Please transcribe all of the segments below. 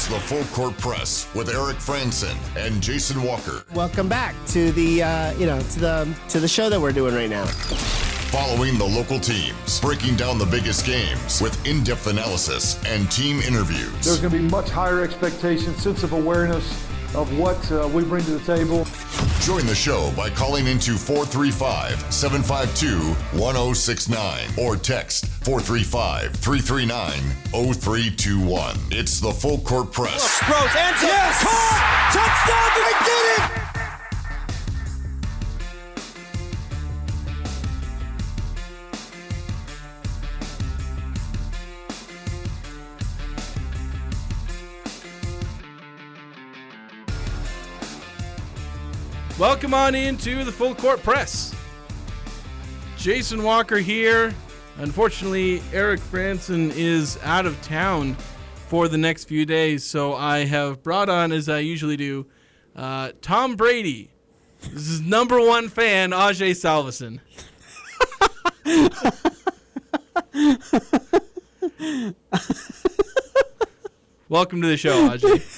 It's the Full Court Press with Eric Franson and Jason Walker. Welcome back to the to the show that we're doing right now. Following the local teams, breaking down the biggest games with in-depth analysis and team interviews. There's going to be much higher expectations, sense of awareness of what we bring to the table. Join the show by calling into 435-752-1069 or text 435-339-0321. It's the Full Court Press. Throws, answer, yes! Caught! Touchdown! Did he get it? Welcome on into the Full Court Press. Jason Walker here. Unfortunately, Eric Franson is out of town for the next few days, so I have brought on, as I usually do, Tom Brady. This is number one fan, Ajay Salvesen. Welcome to the show, Ajay.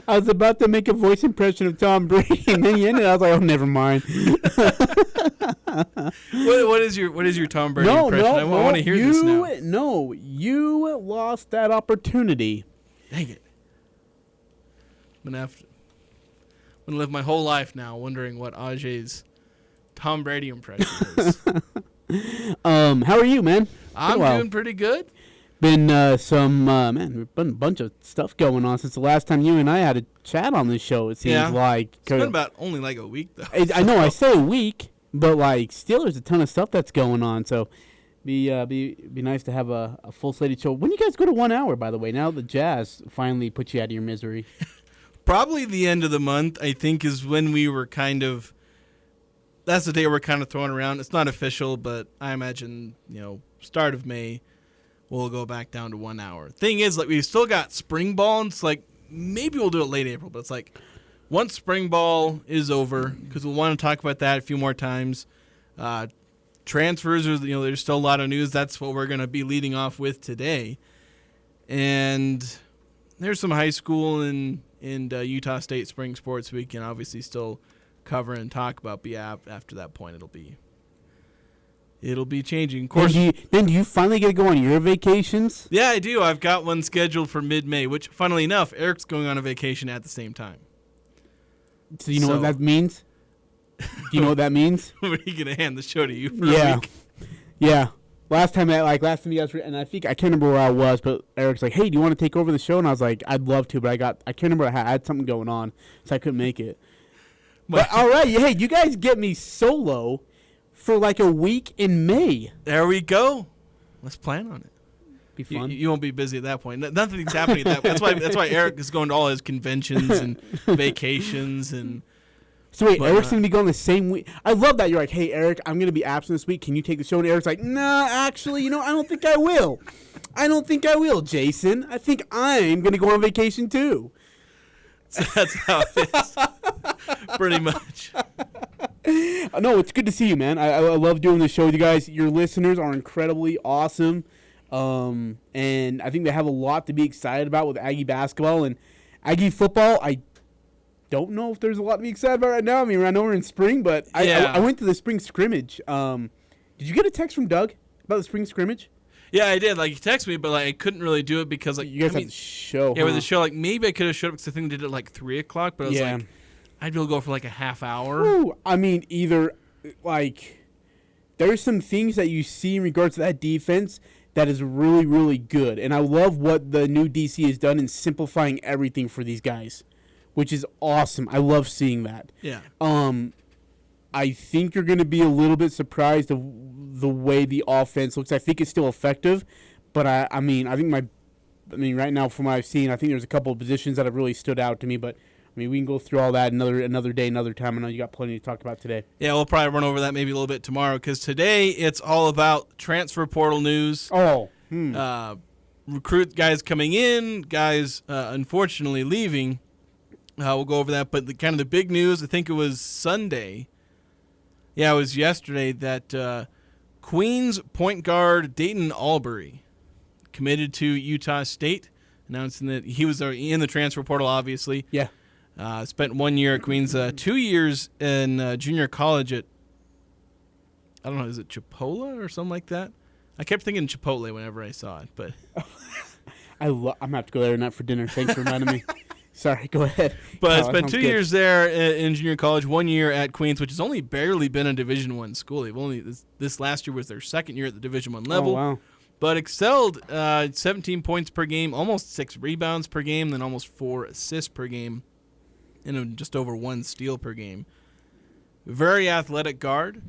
I was about to make a voice impression of Tom Brady, and then you ended. I was like, "Oh, never mind." What is your Tom Brady impression? I want to hear this now. No, you lost that opportunity. Dang it! I'm gonna live my whole life now wondering what Ajay's Tom Brady impression is. How are you, man? I'm doing pretty good. Been there's been a bunch of stuff going on since the last time you and I had a chat on this show. It seems like it's been about only like a week though. I know I say a week, but like still, there's a ton of stuff that's going on. So be nice to have a full slated show. When you guys go to 1 hour, by the way, now the Jazz finally put you out of your misery. Probably the end of the month, I think, is when we were kind of. That's the day we're kind of throwing around. It's not official, but I imagine start of May. We'll go back down to 1 hour. Thing is, like, we've still got spring ball, and it's like maybe we'll do it late April, but it's like once spring ball is over, because we'll want to talk about that a few more times. Transfers, there's still a lot of news. That's what we're going to be leading off with today. And there's some high school and Utah State spring sports we can obviously still cover and talk about. But yeah, after that point, it'll be changing. Of course. Then do you finally get to go on your vacations? Yeah, I do. I've got one scheduled for mid-May, which, funnily enough, Eric's going on a vacation at the same time. So you know what that means? Do you know what that means? Are you going to hand the show to you for a week? Yeah. Last time you guys were, and I can't remember where I was, but Eric's like, "Hey, do you want to take over the show?" And I was like, "I'd love to, but I can't remember. I had something going on, so I couldn't make it." But all right, hey, you guys get me solo for like a week in May. There we go. Let's plan on it. Be fun. You won't be busy at that point. Nothing's happening at that point. That's why Eric is going to all his conventions and vacations and. So wait, Eric's going to be going the same week. I love that. You're like, "Hey, Eric, I'm going to be absent this week. Can you take the show?" And Eric's like, "Nah, actually, I don't think I will. I don't think I will, Jason. I think I'm going to go on vacation too." So that's how it is. Pretty much. No, it's good to see you, man. I love doing this show with you guys. Your listeners are incredibly awesome. And I think they have a lot to be excited about with Aggie basketball and Aggie football. I don't know if there's a lot to be excited about right now. I mean, I know we're in spring, but I went to the spring scrimmage. Did you get a text from Doug about the spring scrimmage? Yeah, I did. Like, he texted me, but like I couldn't really do it because like you guys had the show. Yeah, with the show, like maybe I could have showed up because I think they did it like 3 o'clock, but I was like, I'd be able to go for like a half hour. Ooh, I mean, either like there's some things that you see in regards to that defense that is really, really good, and I love what the new DC has done in simplifying everything for these guys, which is awesome. I love seeing that. Yeah. I think you're going to be a little bit surprised of the way the offense looks. I think it's still effective, but I mean, right now from what I've seen, I think there's a couple of positions that have really stood out to me. But I mean, we can go through all that another day, another time. I know you got plenty to talk about today. Yeah, we'll probably run over that maybe a little bit tomorrow because today it's all about transfer portal news. Recruit guys coming in, guys unfortunately leaving. We'll go over that, but the big news, I think it was Sunday. Yeah, it was yesterday that Queens point guard Deyton Albury committed to Utah State. announcing that he was in the transfer portal, obviously. Yeah. Spent 1 year at Queens, 2 years in junior college at, I don't know, is it Chipola or something like that? I kept thinking Chipotle whenever I saw it, but I'm going to have to go there tonight for dinner. Thanks for reminding me. Sorry, go ahead. But Oh, spent that 2 sounds years there in junior college, 1 year at Queens, which has only barely been a Division I school. They've only this last year was their second year at the Division I level. Oh, wow. But excelled 17 points per game, almost 6 rebounds per game, then almost 4 assists per game, and just over 1 steal per game. Very athletic guard.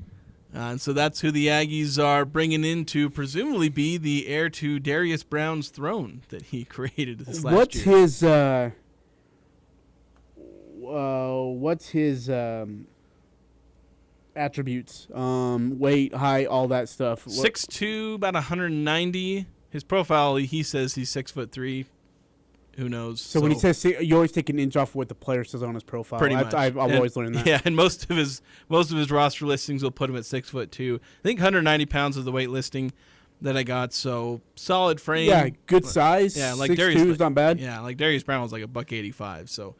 And so that's who the Aggies are bringing in to presumably be the heir to Darius Brown's throne that he created this last year. What's his attributes? Weight, height, all that stuff. 6'2", about 190. His profile, he says he's 6'3". Who knows? So when he says, you always take an inch off what the player says on his profile. Pretty much. I've always learned that. Yeah, and most of his roster listings will put him at 6'2". I think 190 pounds is the weight listing that I got. So solid frame. Yeah, good size. Yeah, like 6'2" Darius is not bad. Yeah, like Darius Brown was like $185. So.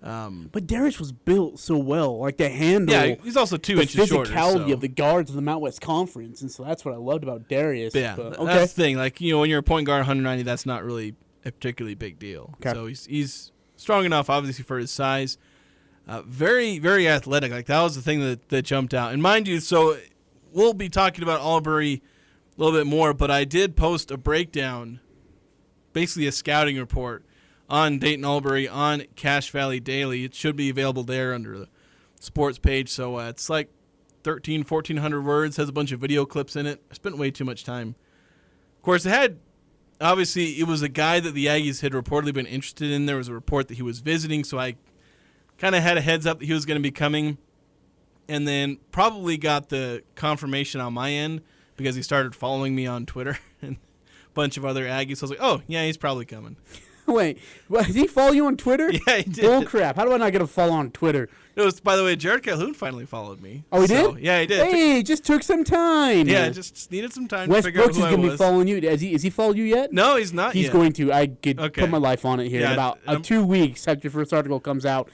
But Darius was built so well, like the handle. Yeah, he's also 2 inches shorter. The physicality so. of the guards of the Mountain West Conference, and so that's what I loved about Darius. Yeah, but, that's the thing. Like, when you're a point guard, 190, that's not really a particularly big deal. Okay. So he's strong enough, obviously, for his size. Very, very athletic. Like, that was the thing that jumped out. And mind you, so we'll be talking about Albury a little bit more, but I did post a breakdown, basically a scouting report, on Deyton Albury on Cache Valley Daily. It should be available there under the sports page. So it's like 1,400 words, has a bunch of video clips in it. I spent way too much time. Of course, obviously, it was a guy that the Aggies had reportedly been interested in. There was a report that he was visiting, so I kind of had a heads up that he was going to be coming, and then probably got the confirmation on my end because he started following me on Twitter and a bunch of other Aggies. So I was like, oh, yeah, he's probably coming. Wait, did he follow you on Twitter? Yeah, he did. Bull crap. How do I not get a follow on Twitter? It was, by the way, Jared Calhoun finally followed me. Oh, he did? Yeah, he did. Hey, just took some time. Yeah, just needed some time Wes to figure out Brooks who is going to I be was. following you. Is he followed you yet? No, he's not He's yet. going to. I could Okay. put my life on it here. Yeah, In about 2 weeks after your first article comes out,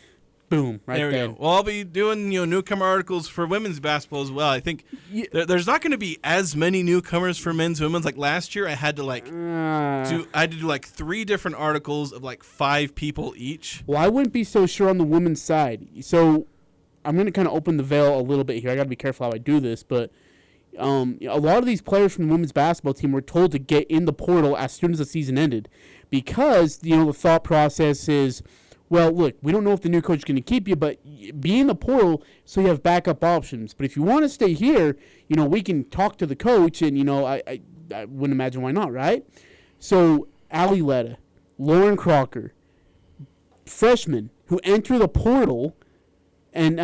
boom, right there. there. We go. Well, I'll be doing newcomer articles for women's basketball as well. I think there's not going to be as many newcomers for men's and women's. Like last year, I had to do like 3 different articles of like 5 people each. Well, I wouldn't be so sure on the women's side. So I'm going to kind of open the veil a little bit here. I got to be careful how I do this, but a lot of these players from the women's basketball team were told to get in the portal as soon as the season ended because, the thought process is, well, look, we don't know if the new coach is going to keep you, but be in the portal so you have backup options. But if you want to stay here, we can talk to the coach, and, I wouldn't imagine why not, right? So Ali Letta, Lauren Crocker, freshmen who enter the portal, and,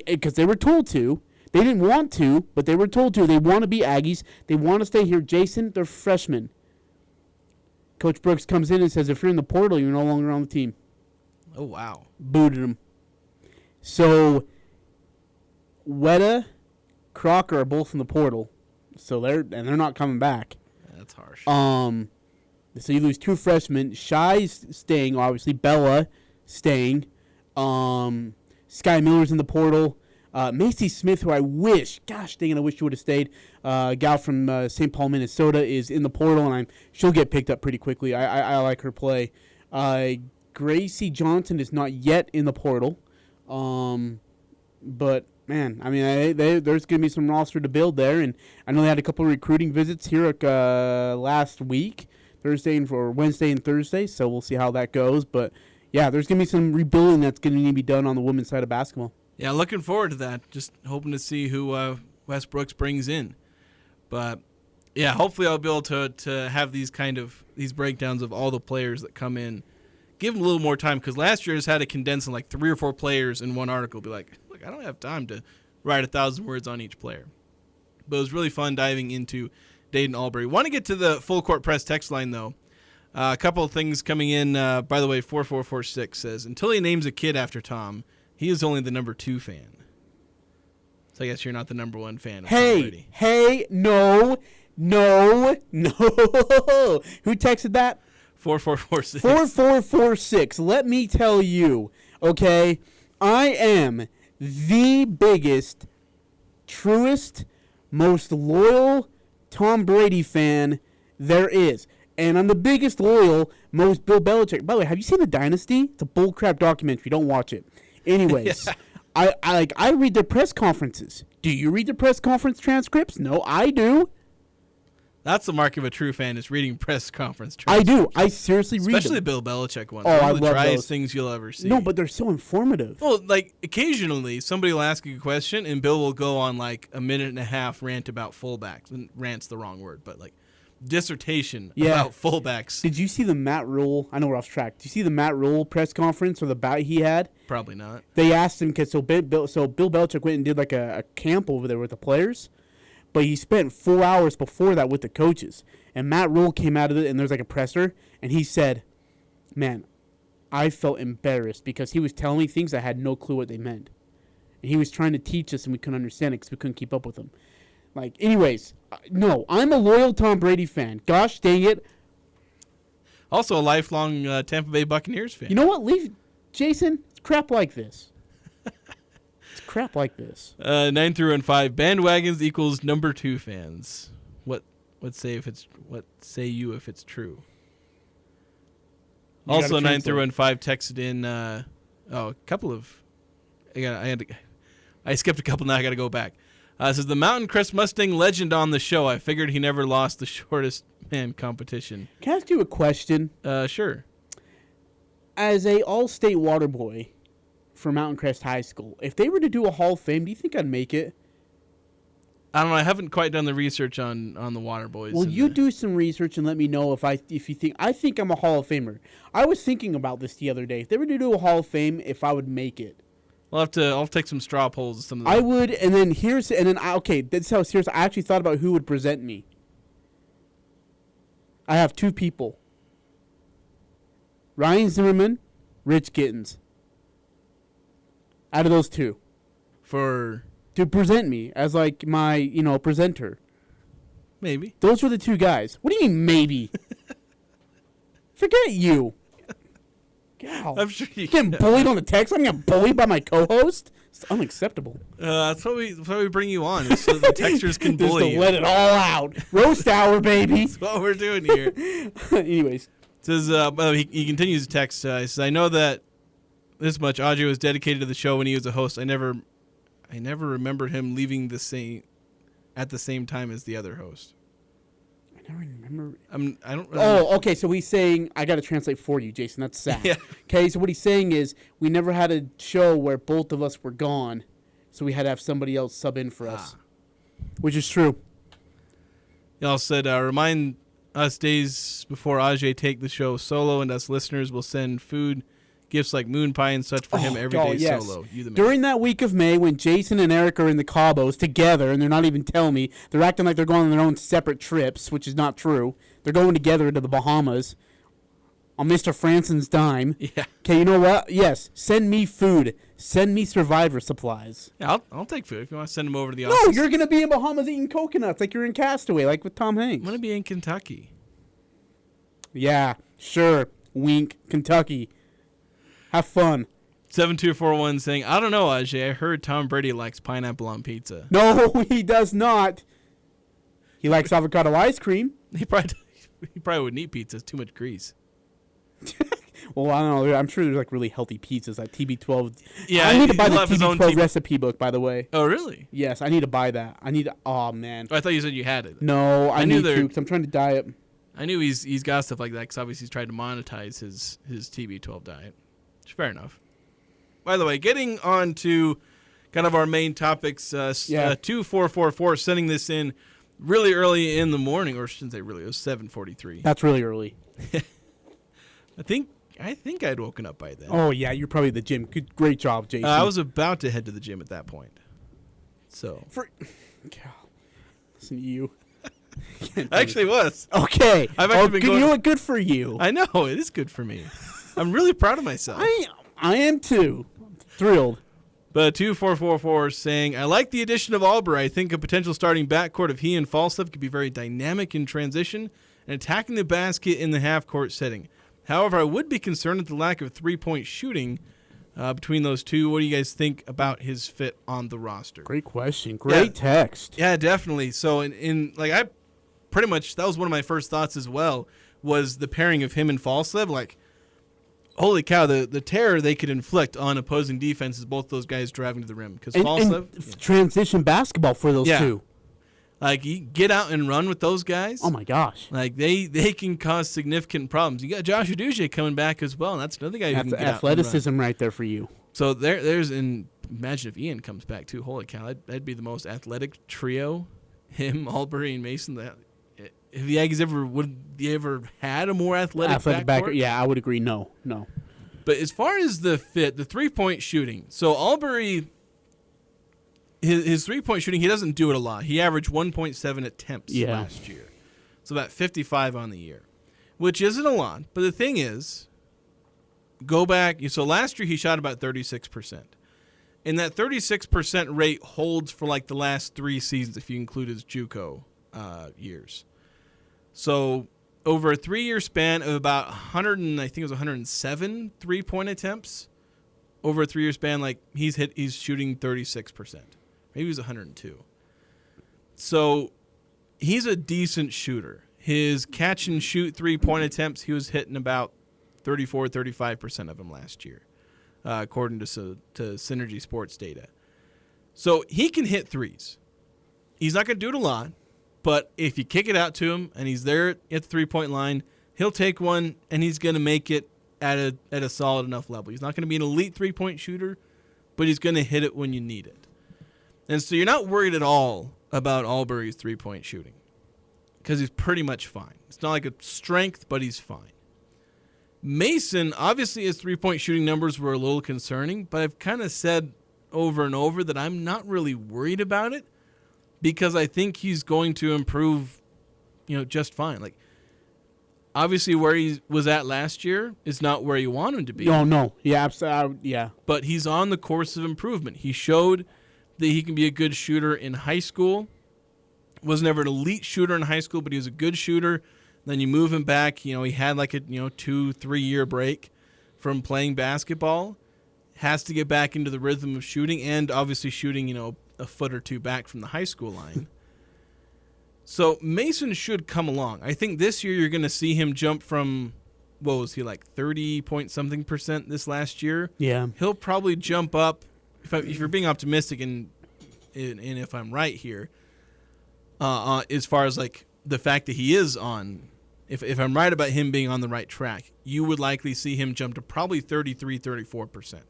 because they were told to. They didn't want to, but they were told to. They want to be Aggies. They want to stay here. Jason, they're freshmen. Coach Brooks comes in and says, if you're in the portal, you're no longer on the team. Oh, wow. Booted him. So, Weta, Crocker are both in the portal. So they're not coming back. Yeah, that's harsh. So you lose 2 freshmen. Shy's staying, obviously. Bella staying. Sky Miller's in the portal. Macy Smith, who I wish you would have stayed. A gal from St. Paul, Minnesota, is in the portal, and she'll get picked up pretty quickly. I like her play. Gracie Johnson is not yet in the portal. But, man, there's going to be some roster to build there. And I know they had a couple of recruiting visits here last week, Wednesday and Thursday. So we'll see how that goes. But, yeah, there's going to be some rebuilding that's going to need to be done on the women's side of basketball. Yeah, looking forward to that. Just hoping to see who Wes Brooks brings in. But, yeah, hopefully I'll be able to have these breakdowns of all the players that come in. Give them a little more time, because last year I just had to condense in like 3 or 4 players in one article. Be like, look, I don't have time to write 1,000 words on each player. But it was really fun diving into Deyton Albury. Want to get to the full court press text line, though. A couple of things coming in. By the way, 4446 says, until he names a kid after Tom, he is only the number 2 fan. So I guess you're not the number 1 fan of Tom Brady. Hey, no. Who texted that? 4446. 4446. Let me tell you, okay, I am the biggest, truest, most loyal Tom Brady fan there is. And I'm the biggest loyal, most Bill Belichick. By the way, have you seen The Dynasty? It's a bullcrap documentary. Don't watch it. Anyways, yeah. I read their press conferences. Do you read the press conference transcripts? No, I do. That's the mark of a true fan, is reading press conference I transcripts. do. I seriously read them. Especially the Bill Belichick ones. Oh, One I of the love driest those. things you'll ever see. No, but they're so informative. Well, like, occasionally, somebody will ask you a question, and Bill will go on, like, a minute and a half rant about fullbacks. And rant's the wrong word, but, like, dissertation about fullbacks. Did you see the Matt Rule? I know we're off track. Did you see the Matt Rule press conference or the bout he had? Probably not. They asked him, because Bill Belichick went and did like a camp over there with the players, but he spent 4 hours before that with the coaches. And Matt Rule came out of it, and there's like a presser, and he said, man, I felt embarrassed because he was telling me things I had no clue what they meant. And he was trying to teach us, and we couldn't understand it because we couldn't keep up with him. Like, anyways, no, I'm a loyal Tom Brady fan. Gosh dang it. Also a lifelong Tampa Bay Buccaneers fan. You know what? Leave, Jason, it's crap like this. It's crap like this. 9 through 5 bandwagons equals number 2 fans. What say you if it's true? You Also gotta 9 through translate. 5 texted in a couple of I skipped a couple, now I got to go back. It says the Mountain Crest Mustang legend on the show. I figured he never lost the shortest man competition. Can I ask you a question? Sure. As a all-state water boy for Mountain Crest High School, if they were to do a Hall of Fame, do you think I'd make it? I don't know. I haven't quite done the research on the Water Boys. Well, you do some research and let me know if you think. I think I'm a Hall of Famer. I was thinking about this the other day. If they were to do a Hall of Fame, if I would make it. I'll take some straw polls of some of them. I would, and then that's how serious. I actually thought about who would present me. I have 2 people. Ryan Zimmerman, Rich Gittins. Out of those 2. To present me as like my, presenter. Maybe. Those were the 2 guys. What do you mean maybe? Forget you. God. I'm sure you getting bullied on the text. I'm getting bullied by my co-host. It's unacceptable. That's why we bring you on, is so the textures can Just bully to you. let it all out. Roast hour, baby. That's what we're doing here. Anyways. It says, he continues to text. He says, I know that this much. Ajay was dedicated to the show when he was a host. I never remembered him leaving at the same time as the other host. I never remember. I don't. Oh, okay. So he's saying, I got to translate for you, Jason. That's sad. Yeah. Okay. So what he's saying is, we never had a show where both of us were gone, so we had to have somebody else sub in for us, which is true. Y'all said, remind us days before Ajay take the show solo, and us listeners will send food, gifts like moon pie and such for him every day solo. You the man. During that week of May, when Jason and Eric are in the Cabos together, and they're not even telling me, they're acting like they're going on their own separate trips, which is not true. They're going together to the Bahamas on Mr. Franson's dime. Yeah. Okay, you know what? Yes, send me food. Send me Survivor supplies. Yeah, I'll take food if you want to send them over to the office. No, you're going to be in Bahamas eating coconuts like you're in Castaway, like with Tom Hanks. I'm going to be in Kentucky. Yeah, sure. Wink. Kentucky. Have fun. 7241 saying, I don't know, Ajay. I heard Tom Brady likes pineapple on pizza. No, he does not. He likes avocado ice cream. He probably wouldn't eat pizza. It's too much grease. Well, I don't know. I'm sure there's like really healthy pizzas, like TB12. Yeah, I need to buy the he'll have his own TB12 recipe book, by the way. Oh, really? Yes, I need to buy that. Oh, man. Oh, I thought you said you had it. No, I knew need to, because I'm trying to diet. I knew he's got stuff like that because obviously he's tried to monetize his TB12 diet. Fair enough. By the way, getting on to kind of our main topics, 2444 sending this in really early in the morning, or I shouldn't say really, it was 7:43. That's really early. I think I'd woken up by then. Oh, yeah, you're probably at the gym. Great job, Jason. I was about to head to the gym at that point. So. Listen to you. I actually was. Okay. I've actually been good, going. you know what? Good for you. I know. It is good for me. I'm really proud of myself. I am too. Thrilled. But 2444 saying, I like the addition of Albury. I think a potential starting backcourt of he and Falstaff could be very dynamic in transition and attacking the basket in the half-court setting. However, I would be concerned at the lack of 3-point shooting between those two. What do you guys think about his fit on the roster? Great question. Great text. Yeah, definitely. So I pretty much, that was one of my first thoughts as well, was the pairing of him and Falslev. Like, holy cow, the terror they could inflict on opposing defenses, both those guys driving to the rim. Because Falslev, transition basketball for those two. Like, you get out and run with those guys. Oh my gosh! Like they can cause significant problems. You got Josh Uduje coming back as well, and that's another guy who can get athleticism out and run. right there for you. So there's imagine if Ian comes back too. Holy cow, that'd be the most athletic trio. Him, Albury, and Mason. Have the Aggies ever had a more athletic backcourt? Yeah, I would agree. No. But as far as the fit, the 3-point shooting. So Albury, his 3-point shooting, he doesn't do it a lot. He averaged 1.7 attempts last year. So about 55 on the year, which isn't a lot. But the thing is, go back. So last year he shot about 36%. And that 36% rate holds for like the last 3 seasons if you include his JUCO years. So over a 3-year span of about 107 3-point attempts, over a 3-year span, like he's shooting 36%. Maybe he was 102. So he's a decent shooter. His catch and shoot 3-point attempts, he was hitting about 35% of them last year, according to Synergy Sports data. So he can hit threes. He's not going to do it a lot, but if you kick it out to him and he's there at the 3-point line, he'll take one and he's going to make it at a solid enough level. He's not going to be an elite 3-point shooter, but he's going to hit it when you need it. And so you're not worried at all about Albury's 3-point shooting because he's pretty much fine. It's not like a strength, but he's fine. Mason, obviously his 3-point shooting numbers were a little concerning, but I've kind of said over and over that I'm not really worried about it because I think he's going to improve, just fine. Like, obviously where he was at last year is not where you want him to be. No. Yeah, absolutely. Yeah. But he's on the course of improvement. He showed that he can be a good shooter in high school. Was never an elite shooter in high school, but he was a good shooter. Then you move him back. He had like a 2-3 year break from playing basketball. Has to get back into the rhythm of shooting and obviously shooting, a foot or two back from the high school line. So Mason should come along. I think this year you're going to see him jump from, what was he, like 30-point-something% this last year? Yeah. He'll probably jump up, if you're being optimistic and if I'm right here, as far as like the fact that he is on, if I'm right about him being on the right track, you would likely see him jump to probably 33-34%.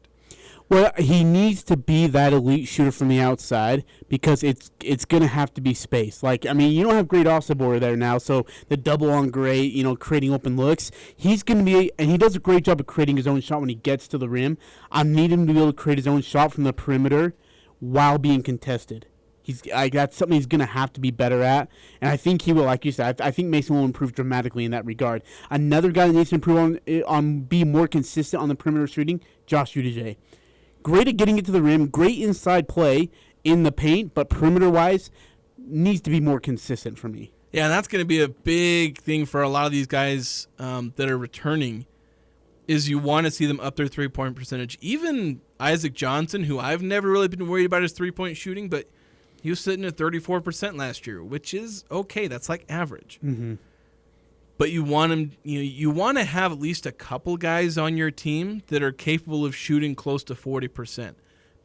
Well, he needs to be that elite shooter from the outside because it's going to have to be space. Like, I mean, you don't have great Osabor there now, so the double on great, creating open looks. He's going to be, and he does a great job of creating his own shot when he gets to the rim. I need him to be able to create his own shot from the perimeter while being contested. That's something he's going to have to be better at, and I think he will, like you said. I think Mason will improve dramatically in that regard. Another guy that needs to improve on be more consistent on the perimeter shooting, Josh Uduje. Great at getting it to the rim, great inside play in the paint, but perimeter-wise, needs to be more consistent for me. Yeah, and that's going to be a big thing for a lot of these guys that are returning, is you want to see them up their 3-point percentage. Even Isaac Johnson, who I've never really been worried about his 3-point shooting, but he was sitting at 34% last year, which is okay. That's like average. Mm-hmm. But you want him, you want to have at least a couple guys on your team that are capable of shooting close to 40%,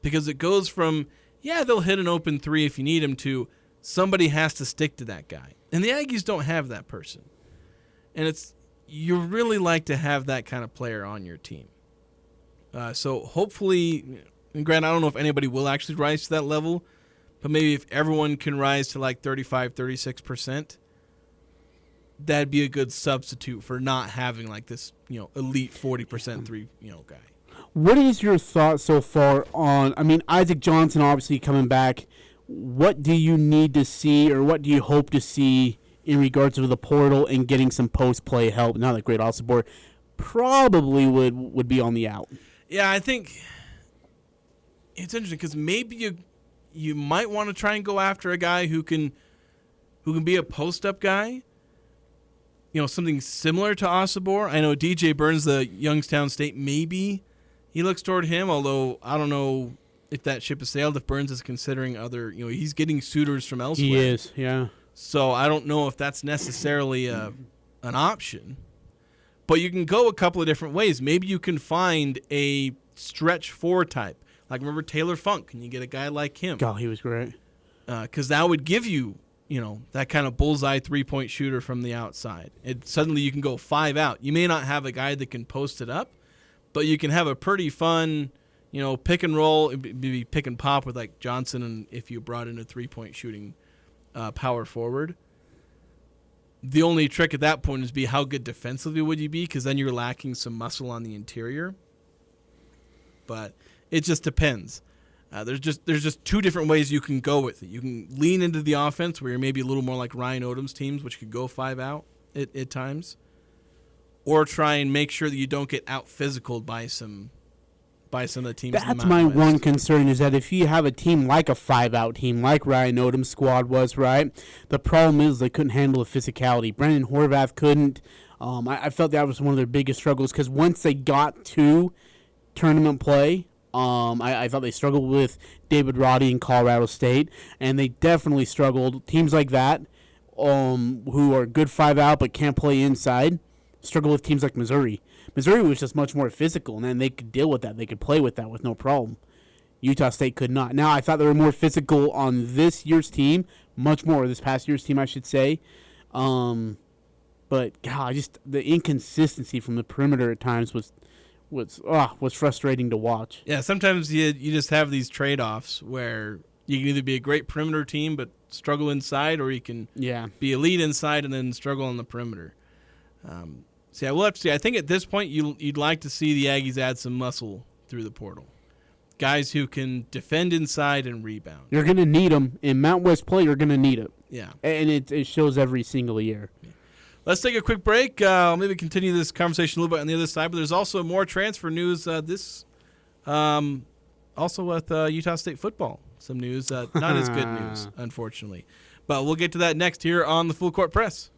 because it goes from, they'll hit an open 3 if you need them, to somebody has to stick to that guy. And the Aggies don't have that person. And you really like to have that kind of player on your team. So hopefully, and Grant, I don't know if anybody will actually rise to that level, but maybe if everyone can rise to like 35-36%, that'd be a good substitute for not having like this, elite 40% 3, guy. What is your thought so far on, Isaac Johnson obviously coming back. What do you need to see, or what do you hope to see in regards to the portal and getting some post-play help now that Great Osabor probably would be on the out? Yeah, I think it's interesting because maybe you might want to try and go after a guy who can be a post-up guy. something similar to Osobor. I know DJ Burns, the Youngstown State, maybe he looks toward him, although I don't know if that ship has sailed, if Burns is considering other, he's getting suitors from elsewhere. He is, yeah. So I don't know if that's necessarily an option. But you can go a couple of different ways. Maybe you can find a stretch 4 type. Like, remember Taylor Funk? Can you get a guy like him? Oh, he was great. Because that would give you, that kind of bullseye 3-point shooter from the outside. Suddenly you can go 5 out. You may not have a guy that can post it up, but you can have a pretty fun, pick and roll, maybe pick and pop with like Johnson, and if you brought in a 3-point shooting power forward. The only trick at that point is how good defensively would you be, because then you're lacking some muscle on the interior. But it just depends. There's just 2 different ways you can go with it. You can lean into the offense, where you're maybe a little more like Ryan Odom's teams, which could go 5 out at times, or try and make sure that you don't get out physicaled by some of the teams. That's my one concern, is that if you have a team like a 5-out team, like Ryan Odom's squad was, right? The problem is they couldn't handle the physicality. Brendan Horvath couldn't. I felt that was one of their biggest struggles, because once they got to tournament play, I thought they struggled with David Roddy in Colorado State, and they definitely struggled. Teams like that, who are good 5-out but can't play inside, struggle with teams like Missouri. Missouri was just much more physical, and then they could deal with that. They could play with that with no problem. Utah State could not. Now, I thought they were more physical on this year's team, much more, this past year's team, I should say. But, God, just the inconsistency from the perimeter at times was frustrating to watch. Yeah, sometimes you just have these trade-offs where you can either be a great perimeter team but struggle inside, or you can be elite inside and then struggle on the perimeter. So, yeah, we'll have to see. I think at this point you'd like to see the Aggies add some muscle through the portal. Guys who can defend inside and rebound. You're going to need them. In Mount West play, you're going to need it. Yeah. And it shows every single year. Yeah. Let's take a quick break. I'll maybe continue this conversation a little bit on the other side, but there's also more transfer news also with Utah State football. Some news, not as good news, unfortunately. But we'll get to that next here on the Full Court Press.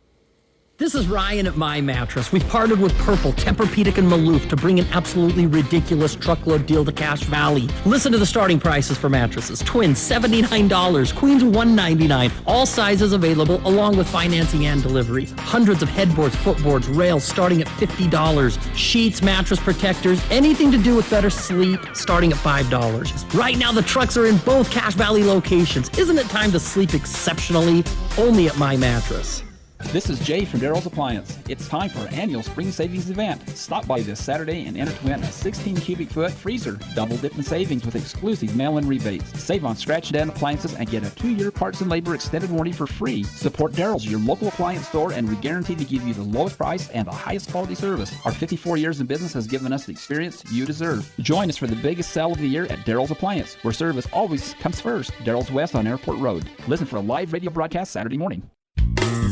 This is Ryan at My Mattress. We've partnered with Purple, Tempur-Pedic, and Maloof to bring an absolutely ridiculous truckload deal to Cache Valley. Listen to the starting prices for mattresses. Twins, $79. Queens, $199. All sizes available, along with financing and delivery. Hundreds of headboards, footboards, rails, starting at $50. Sheets, mattress protectors, anything to do with better sleep, starting at $5. Right now, the trucks are in both Cache Valley locations. Isn't it time to sleep exceptionally? Only at My Mattress. This is Jay from Daryl's Appliance. It's time for our annual spring savings event. Stop by this Saturday and enter to win a 16 cubic foot freezer. Double dip in savings with exclusive mail-in rebates. Save on scratch and dent appliances and get a 2-year parts and labor extended warranty for free. Support Daryl's, your local appliance store, and we guarantee to give you the lowest price and the highest quality service. Our 54 years in business has given us the experience you deserve. Join us for the biggest sale of the year at Daryl's Appliance, where service always comes first. Daryl's West on Airport Road. Listen for a live radio broadcast Saturday morning.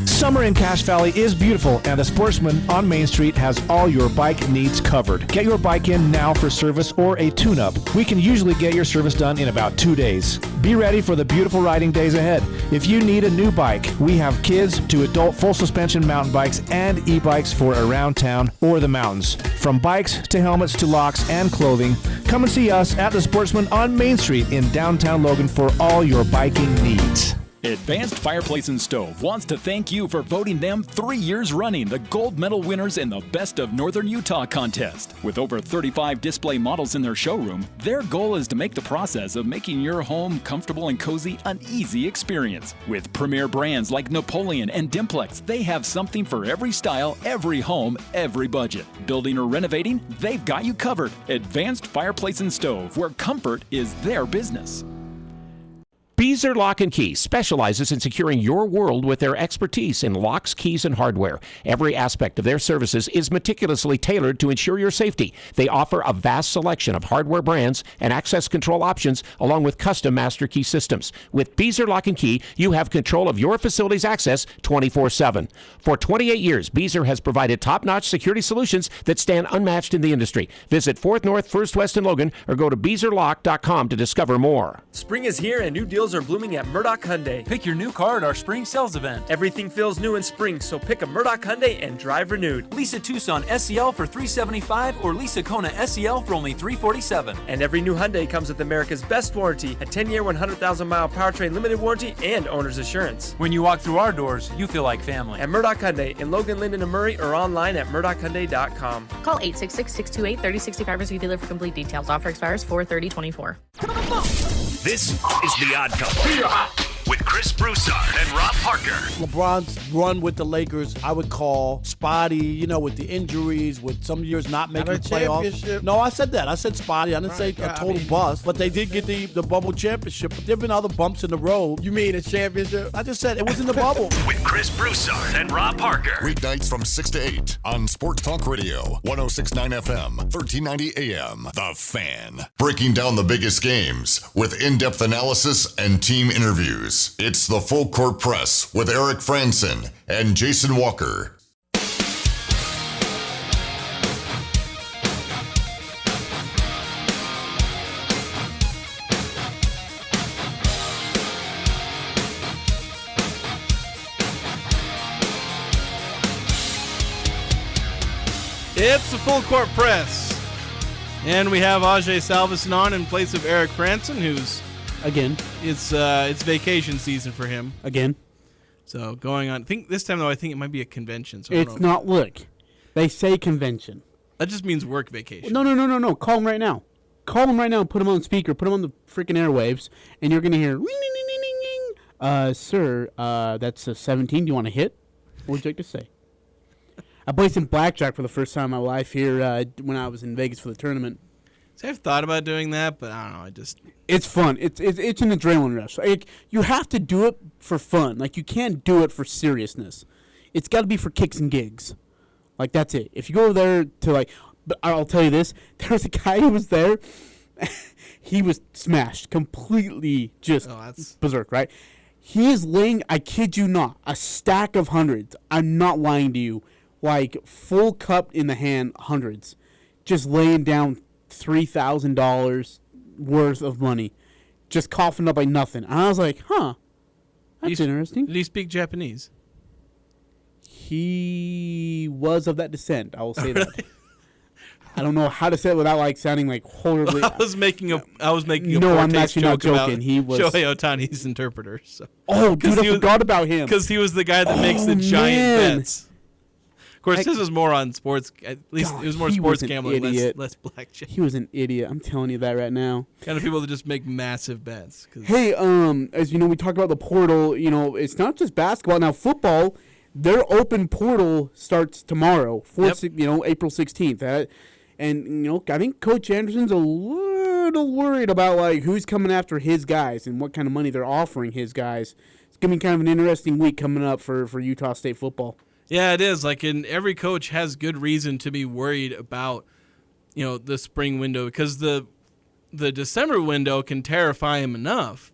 Summer in Cache Valley is beautiful, and the Sportsman on Main Street has all your bike needs covered. Get your bike in now for service or a tune-up. We can usually get your service done in about 2 days. Be ready for the beautiful riding days ahead. If you need a new bike, we have kids to adult full suspension mountain bikes and e-bikes for around town or the mountains. From bikes to helmets to locks and clothing, come and see us at the Sportsman on Main Street in downtown Logan for all your biking needs. Advanced Fireplace and Stove wants to thank you for voting them 3 years running the gold medal winners in the Best of Northern Utah contest. With over 35 display models in their showroom, their goal is to make the process of making your home comfortable and cozy an easy experience. With premier brands like Napoleon and Dimplex, they have something for every style, every home, every budget. Building or renovating, they've got you covered. Advanced Fireplace and Stove, where comfort is their business. Beazer Lock & Key specializes in securing your world with their expertise in locks, keys, and hardware. Every aspect of their services is meticulously tailored to ensure your safety. They offer a vast selection of hardware brands and access control options, along with custom master key systems. With Beazer Lock & Key, you have control of your facility's access 24/7. For 28 years, Beazer has provided top-notch security solutions that stand unmatched in the industry. Visit 4th North, 1st West in Logan, or go to BeazerLock.com to discover more. Spring is here and new deals are blooming at Murdoch Hyundai. Pick your new car at our spring sales event. Everything feels new in spring, so pick a Murdoch Hyundai and drive renewed. Lease a Tucson SEL for $375 or lease a Kona SEL for only $347. And every new Hyundai comes with America's best warranty, a 10-year, 100,000-mile powertrain limited warranty, and owner's assurance. When you walk through our doors, you feel like family. At Murdoch Hyundai in Logan, Linden, and Murray, or online at murdochhyundai.com. Call 866-628-3065 or see dealer for complete details. Offer expires 4/30/24. This is The Odd Couple with Chris Broussard and Rob Parker. LeBron's run with the Lakers, I would call spotty, with the injuries, with some years not making the playoffs. No, I said that. I said spotty. I didn't say a total bust. But they did get the bubble championship. But there have been other bumps in the road. You mean a championship? I just said it was in the bubble. With Chris Broussard and Rob Parker. Weeknights from 6 to 8 on Sports Talk Radio, 106.9 FM, 1390 AM. The Fan. Breaking down the biggest games with in-depth analysis and team interviews. It's the Full Court Press with Eric Franson and Jason Walker. It's the Full Court Press. And we have Ajay Salvesen on in place of Eric Franson, who's again. It's vacation season for him. Again. So going on. I think this time, though, I think it might be a convention. So it's not. Look, they say convention. That just means work vacation. No. Call him right now. Call him right now. Put him on speaker. Put him on the freaking airwaves. And you're going to hear, ring, ding, ding, ding, ding. Sir, that's a 17. Do you want to hit? What would you like to say? I played some blackjack for the first time in my life here when I was in Vegas for the tournament. See, I've thought about doing that, but I don't know. It's fun. It's an adrenaline rush. Like, you have to do it for fun. Like, you can't do it for seriousness. It's got to be for kicks and gigs. Like, that's it. If you go there to but I'll tell you this. There was a guy who was there. He was smashed, completely just berserk. Right? He is laying. I kid you not, a stack of hundreds. I'm not lying to you. Like, full cup in the hand, hundreds. Just laying down $3,000 worth of money. Just coughing up like nothing. And I was like, that's interesting. Did he speak Japanese? He was of that descent, I will say that. I don't know how to say it without sounding horribly. I was making a no, I'm actually not joking. He was Shohei Ohtani's interpreter. So. Oh, dude, I forgot about him. Because he was the guy that makes the giant bets. Of course, this was more on sports. At least it was more sports gambling, less blackjack. He was an idiot. I'm telling you that right now. Kind of people that just make massive bets. Hey, as you know, we talk about the portal. It's not just basketball. Now, football, their open portal starts tomorrow, April 16th. And I think Coach Anderson's a little worried about who's coming after his guys and what kind of money they're offering his guys. It's gonna be kind of an interesting week coming up for Utah State football. Yeah, it is. Every coach has good reason to be worried about, the spring window, because the December window can terrify him enough,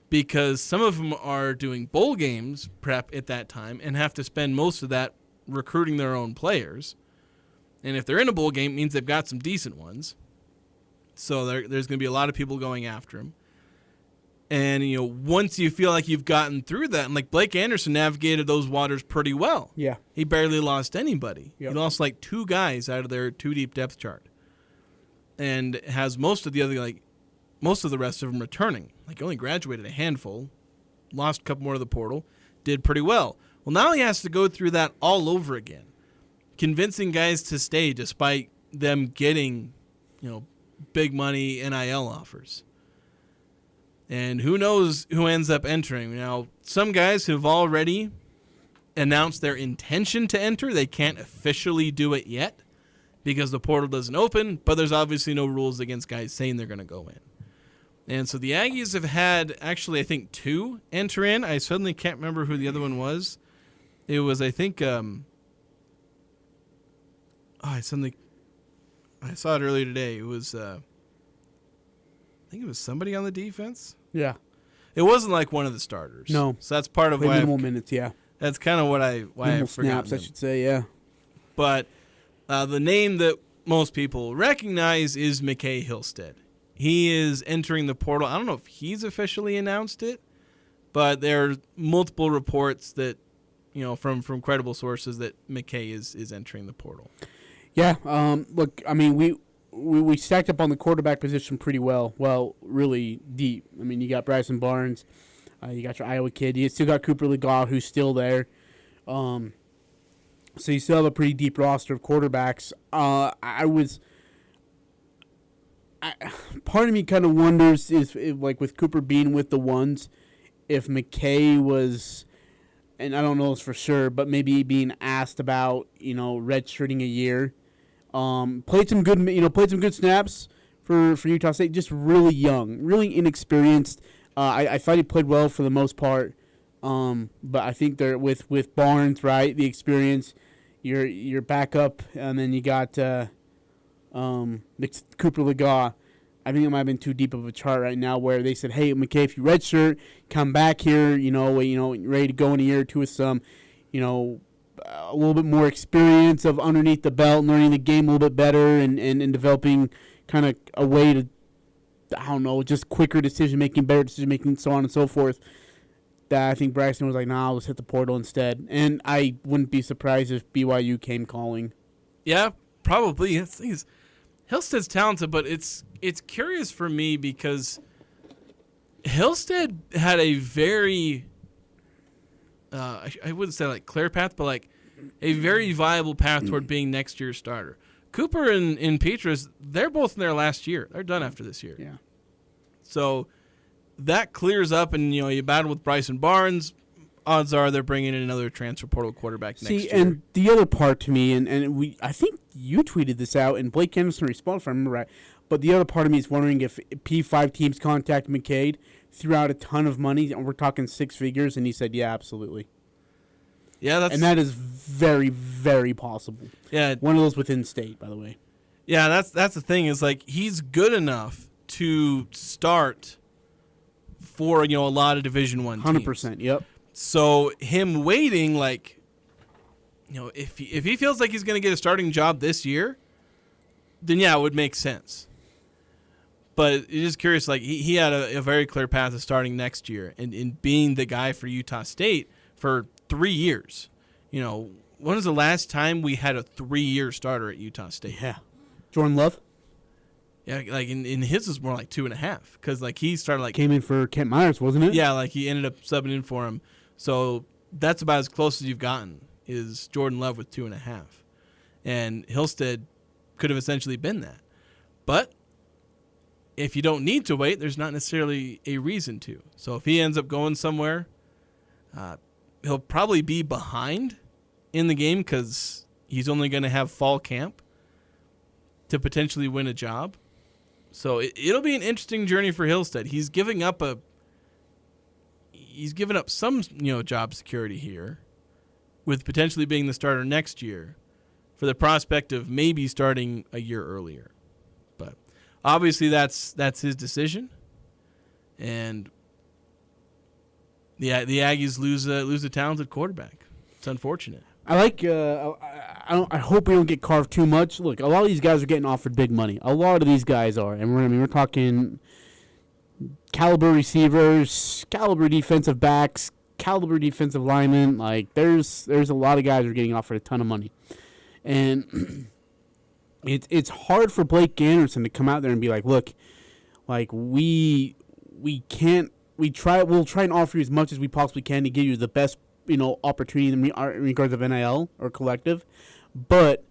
because some of them are doing bowl games prep at that time and have to spend most of that recruiting their own players. And if they're in a bowl game, it means they've got some decent ones. So there's going to be a lot of people going after him. And, once you feel like you've gotten through that, and Blake Anderson navigated those waters pretty well. Yeah. He barely lost anybody. Yep. He lost 2 guys out of their 2-deep depth chart. And has most of the rest of them returning. He only graduated a handful, lost a couple more to the portal, did pretty well. Well, now he has to go through that all over again, convincing guys to stay despite them getting, big money NIL offers. And who knows who ends up entering. Now, some guys have already announced their intention to enter. They can't officially do it yet because the portal doesn't open, but there's obviously no rules against guys saying they're going to go in. And so the Aggies have had, actually, I think 2 enter in. I suddenly can't remember who the other one was. It was, I think, I saw it earlier today. It was, I think it was somebody on the defense. Yeah. It wasn't one of the starters. No. So that's part of why. Minimal minutes, yeah. That's kind of why I forgot. Snaps, I should say, yeah. But the name that most people recognize is McCae Hillstead. He is entering the portal. I don't know if he's officially announced it, But there are multiple reports that, from credible sources that McCae is entering the portal. Yeah. Look, I mean, we stacked up on the quarterback position pretty well. Well, really deep. I mean, you got Bryson Barnes. You got your Iowa kid. You still got Cooper Legault, who's still there. So you still have a pretty deep roster of quarterbacks. Part of me kind of wonders if, like, with Cooper being with the ones, if McCae was, and I don't know this for sure, but maybe being asked about, redshirting a year. Played some good snaps for Utah State. Just really young, really inexperienced. I thought he played well for the most part. But I think they're with Barnes, right? The experience, your backup, and then you got Cooper Legault. I think it might have been too deep of a chart right now where they said, hey, McCae, if you redshirt, come back here, ready to go in a year or two with some, a little bit more experience of underneath the belt, learning the game a little bit better and developing kind of a way to, I don't know, just quicker decision-making, better decision-making, so on and so forth. That I think Braxton was like, nah, let's hit the portal instead. And I wouldn't be surprised if BYU came calling. Yeah, probably. The thing is, Hillstead's talented, but it's curious for me because Hillstead had a very, I wouldn't say like clear path, but like a very viable path toward being next year's starter. Cooper and Petrus, they're both in their last year. They're done after this year. Yeah. So that clears up, and you battle with Bryson Barnes. Odds are they're bringing in another transfer portal quarterback next year. And the other part to me, and I think you tweeted this out, and Blake Anderson responded, if I remember right. But the other part of me is wondering if P5 teams contact McCae, threw out a ton of money, and we're talking six figures, and he said, yeah, absolutely. Yeah, that is very, very possible. Yeah, one of those within state, by the way. Yeah, that's the thing is like he's good enough to start for a lot of Division I teams. 100%. Yep. So him waiting, like, if he feels like he's going to get a starting job this year, then yeah, it would make sense. But it's just curious, like he had a very clear path of starting next year and being the guy for Utah State for 3 years. When was the last time we had a 3-year starter at Utah State? Yeah. Jordan Love? Yeah, like in his was more like 2.5 because like he started like came in for Kent Myers, wasn't it? Yeah, like he ended up subbing in for him. So that's about as close as you've gotten is Jordan Love with 2.5, and Hillstead could have essentially been that. But if you don't need to wait, there's not necessarily a reason to. So if he ends up going somewhere, he'll probably be behind in the game because he's only going to have fall camp to potentially win a job. So it'll be an interesting journey for Hillstead. He's given up some job security here, with potentially being the starter next year, for the prospect of maybe starting a year earlier. But obviously that's his decision, and the Aggies lose a talented quarterback. It's unfortunate. I like. I hope we don't get carved too much. Look, a lot of these guys are getting offered big money. A lot of these guys are, and we're talking caliber receivers, caliber defensive backs, caliber defensive linemen. Like there's a lot of guys who are getting offered a ton of money, and it's hard for Blake Anderson to come out there and be like, look, like we'll try and offer you as much as we possibly can to give you the best opportunity in regards of NIL or collective. But,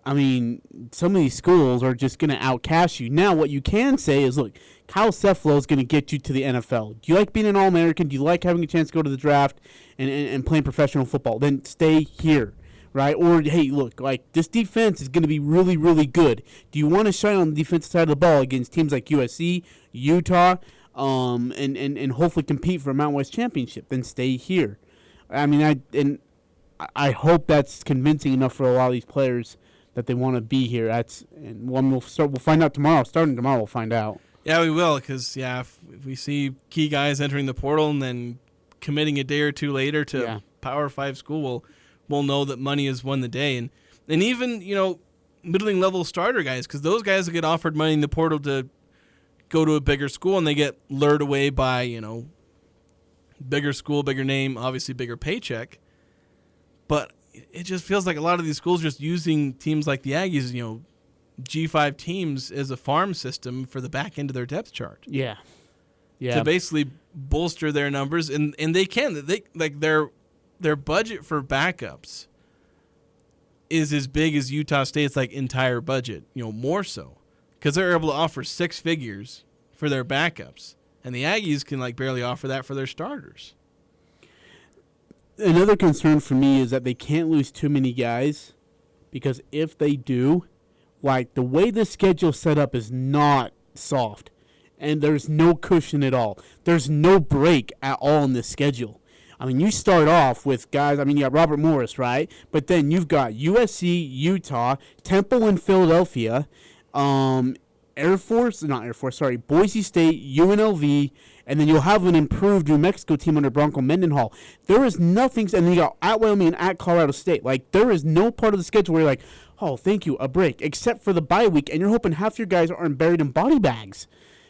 I mean, some of these schools are just going to outcash you. Now, what you can say is, look, Kyle Cefalo is going to get you to the NFL. Do you like being an All-American? Do you like having a chance to go to the draft and playing professional football? Then stay here, right? Or, hey, look, like, this defense is going to be really, really good. Do you want to shine on the defensive side of the ball against teams like USC, Utah, and hopefully compete for a Mountain West championship? Then stay here. I mean, I hope that's convincing enough for a lot of these players that they want to be here. We'll find out tomorrow. Starting tomorrow, we'll find out. Yeah, we will, because if we see key guys entering the portal and then committing a day or two later to Power 5 school, we'll know that money has won the day. And even middling level starter guys, because those guys will get offered money in the portal to go to a bigger school, and they get lured away by bigger school, bigger name, obviously bigger paycheck. But it just feels like a lot of these schools are just using teams like the Aggies, G5 teams as a farm system for the back end of their depth chart. Yeah. To basically bolster their numbers, and they can. They like their budget for backups is as big as Utah State's entire budget, more so, because they're able to offer 6 figures for their backups, and the Aggies can barely offer that for their starters. Another concern for me is that they can't lose too many guys, because if they do, the way the schedule's set up is not soft, and there's no cushion at all. There's no break at all in this schedule. I mean, you start off with guys, you got Robert Morris, right? But then you've got USC, Utah, Temple and Philadelphia, Boise State, UNLV, and then you'll have an improved New Mexico team under Bronco Mendenhall. There is nothing, and then you got at Wyoming and at Colorado State. There is no part of the schedule where you're oh, thank you, a break, except for the bye week, and you're hoping half your guys aren't buried in body bags.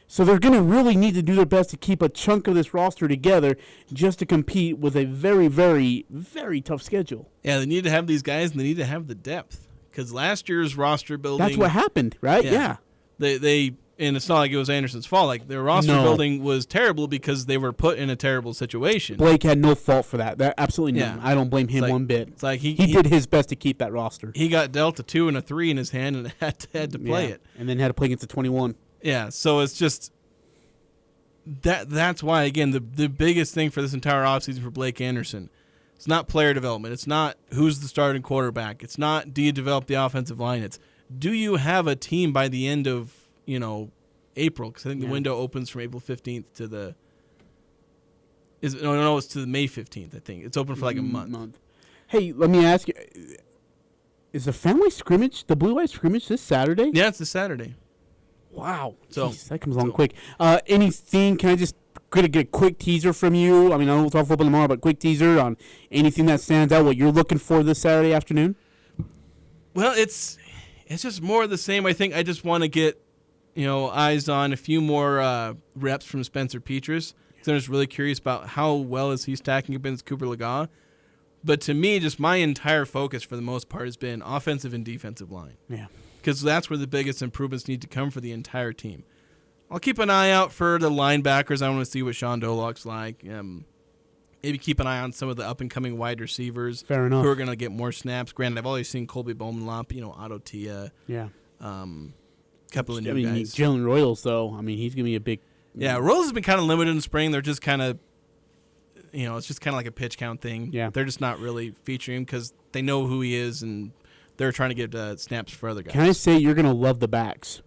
So they're going to really need to do their best to keep a chunk of this roster together just to compete with a very, very, very tough schedule. Yeah, they need to have these guys, and they need to have the depth, because last year's roster building... That's what happened, right? Yeah. They and it's not like it was Anderson's fault. Their roster building was terrible because they were put in a terrible situation. Blake had no fault for that. Absolutely none. I don't blame him one bit. It's he did his best to keep that roster. He got dealt a 2 and a 3 in his hand and had to play it. And then had to play against the 21. Yeah, so it's just that's why, again, the biggest thing for this entire offseason for Blake Anderson, it's not player development. It's not who's the starting quarterback. It's not do you develop the offensive line. It's do you have a team by the end of April, because I think the window opens from April 15th to the it's to the May 15th. I think it's open for a month. Hey, let me ask you: is the family scrimmage, the Blue Eye scrimmage, this Saturday? Yeah, it's this Saturday. Wow, so jeez, that comes along quick. Anything? Can I just get a quick teaser from you? I know we'll talk football tomorrow, but quick teaser on anything that stands out. What you're looking for this Saturday afternoon? Well, it's just more of the same. I think I just want to get eyes on a few more reps from Spencer Petras, because I'm just really curious about how well is he stacking against Cooper Legas. But to me, just my entire focus for the most part has been offensive and defensive line. Yeah. Because that's where the biggest improvements need to come for the entire team. I'll keep an eye out for the linebackers. I want to see what Sean Dolok's like. Maybe keep an eye on some of the up-and-coming wide receivers. Fair enough. Who are going to get more snaps. Granted, I've always seen Colby Bowman-Lop, Otto Tia. Yeah. Couple of new guys. Jalen Royals, though, he's going to be a big... Yeah, Royals has been kind of limited in spring. They're just kind of, it's just kind of like a pitch count thing. Yeah. They're just not really featuring him because they know who he is, and they're trying to get snaps for other guys. Can I say you're going to love the backs?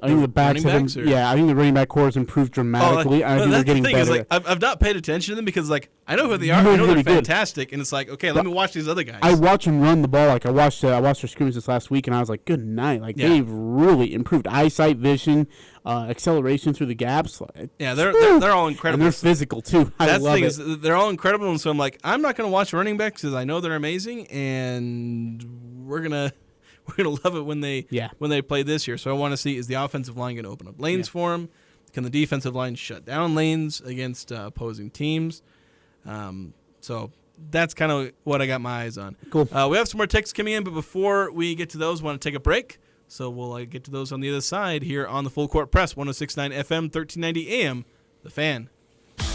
I think the backs have been, I think the running back core has improved dramatically. I think they're getting better. I've not paid attention to them because I know who they are. I know they're fantastic, and it's okay, let me watch these other guys. I watch them run the ball. I watched their scrimmage this last week, and I was like, good night. They've really improved eyesight, vision, acceleration through the gaps. Yeah, they're all incredible. And they're physical too. That's the thing is they're all incredible, and so I'm not going to watch running backs because I know they're amazing, and we're gonna love it when they play this year. So I want to see, is the offensive line going to open up lanes for them? Can the defensive line shut down lanes against opposing teams? So that's kind of what I got my eyes on. Cool. We have some more texts coming in, but before we get to those, I want to take a break. So we'll get to those on the other side here on the Full Court Press, 106.9 FM, 1390 AM, The Fan.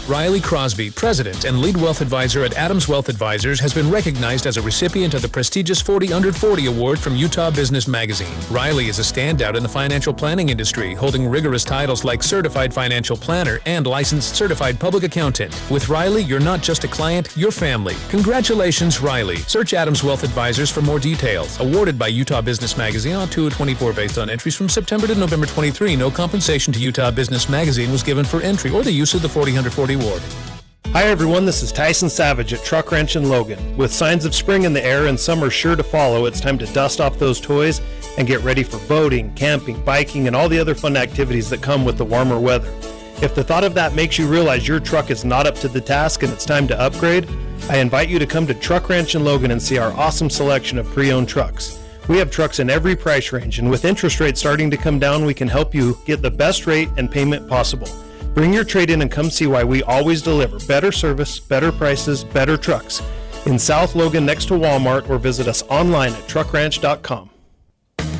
Riley Crosby, president and lead wealth advisor at Adams Wealth Advisors, has been recognized as a recipient of the prestigious 40 Under 40 Award from Utah Business Magazine. Riley is a standout in the financial planning industry, holding rigorous titles like Certified Financial Planner and Licensed Certified Public Accountant. With Riley, you're not just a client, you're family. Congratulations, Riley. Search Adams Wealth Advisors for more details. Awarded by Utah Business Magazine on 2/24 based on entries from September to November 23. No compensation to Utah Business Magazine was given for entry or the use of the 40 Under 40 Award. Hi everyone, this is Tyson Savage at Truck Wrench in Logan. With signs of spring in the air and summer sure to follow, it's time to dust off those toys and get ready for boating, camping, biking, and all the other fun activities that come with the warmer weather. If the thought of that makes you realize your truck is not up to the task and it's time to upgrade, I invite you to come to Truck Wrench in Logan and see our awesome selection of pre-owned trucks. We have trucks in every price range, and with interest rates starting to come down, we can help you get the best rate and payment possible. Bring your trade in and come see why we always deliver better service, better prices, better trucks. In South Logan next to Walmart, or visit us online at truckranch.com.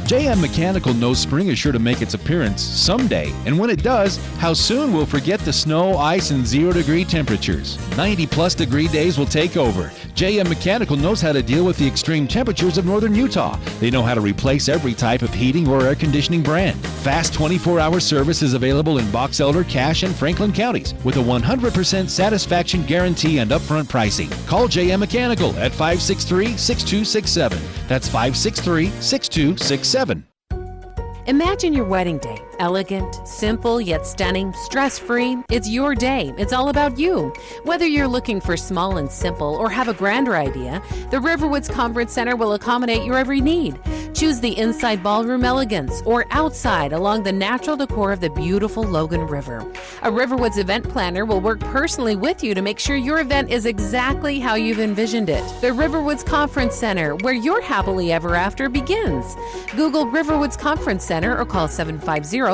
JM Mechanical knows spring is sure to make its appearance someday, and when it does, how soon we'll forget the snow, ice, and 0-degree temperatures. 90-plus degree days will take over. JM Mechanical knows how to deal with the extreme temperatures of northern Utah. They know how to replace every type of heating or air conditioning brand. Fast 24-hour service is available in Box Elder, Cache, and Franklin counties with a 100% satisfaction guarantee and upfront pricing. Call JM Mechanical at 563-6267. That's 563-6267. Imagine your wedding day. Elegant, simple, yet stunning, stress-free. It's your day. It's all about you. Whether you're looking for small and simple or have a grander idea, the Riverwoods Conference Center will accommodate your every need. Choose the inside ballroom elegance or outside along the natural decor of the beautiful Logan River. A Riverwoods event planner will work personally with you to make sure your event is exactly how you've envisioned it. The Riverwoods Conference Center, where your happily ever after begins. Google Riverwoods Conference Center or call 750-5151.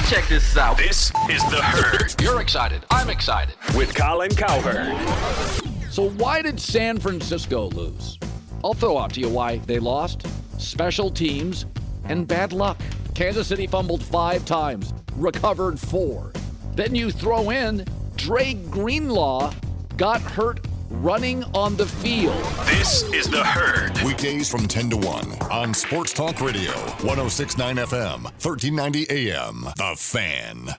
Check this out. This is The Herd. You're excited. I'm excited. With Colin Cowherd. So why did San Francisco lose? I'll throw out to you why they lost. Special teams and bad luck. Kansas City fumbled 5 times, recovered 4. Then you throw in Dre Greenlaw got hurt running on the field. This is The Herd. Weekdays from 10 to 1 on Sports Talk Radio, 106.9 FM, 1390 AM. The Fan.